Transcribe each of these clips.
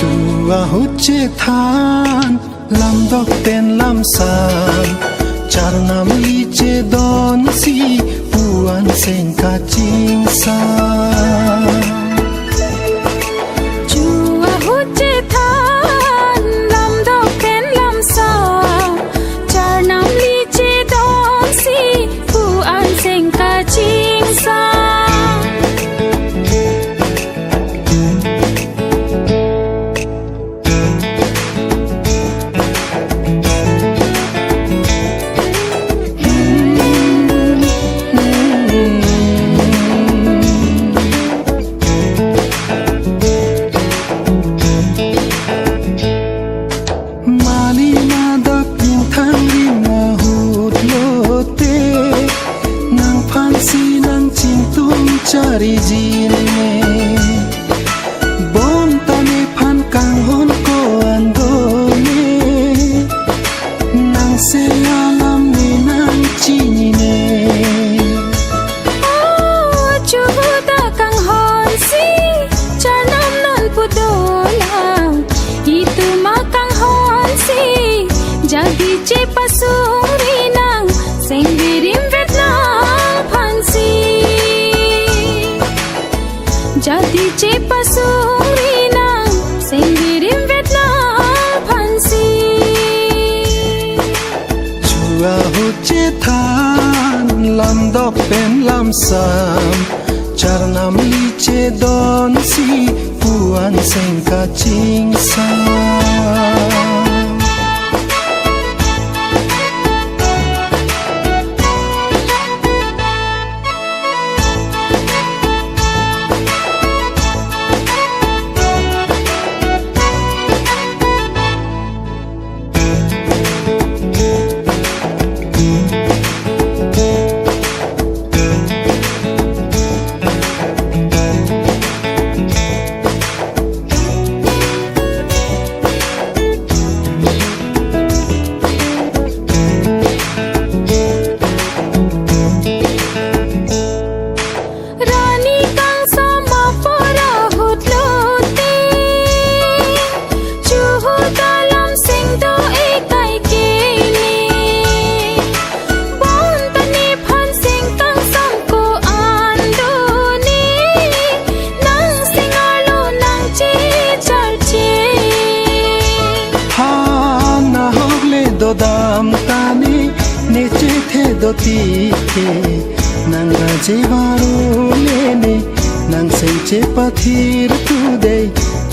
Chua huche than lam dok ten lam sam char nam li che don si puan sen ka ching sa Chua huche than lam dok ten lam sam char nam li che don si puan sen ka ching sa Cari jine bon tane phan kang hon ko andone nang se alam ni nang chini ne chuda kang hon si chanam non pudola itu ma kang hon si jadi che pasuri nang sengbirim vetnang phansi jadi che pasuri nang sengbirim vetnang phansi chua huche than lam dok pen lam sam char nam li che don si puan sen ka ching sa dam tani neche the doti ke nang raje baru lene nang senche pathir tu de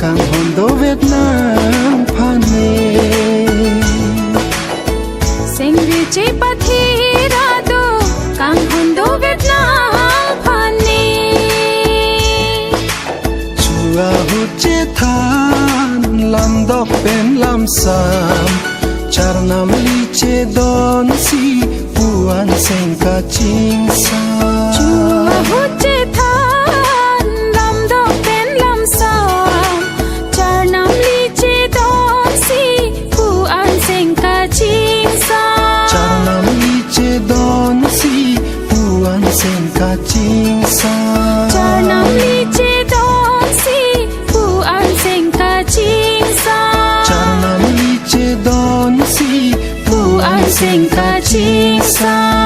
kang hondo Vietnam phane sengri che pathira do kang hondo Vietnam phane chua huche than lam dok pen lam sam char nam li che don si puan sen ka ching sa chua huche than lam dok pen lam sam char nam li che don si puan sen ka ching sa char nam li che don si puan sen ka ching sa char nam li che don si puan sen ka ching sa char nam li che don si puan sen ka ching sa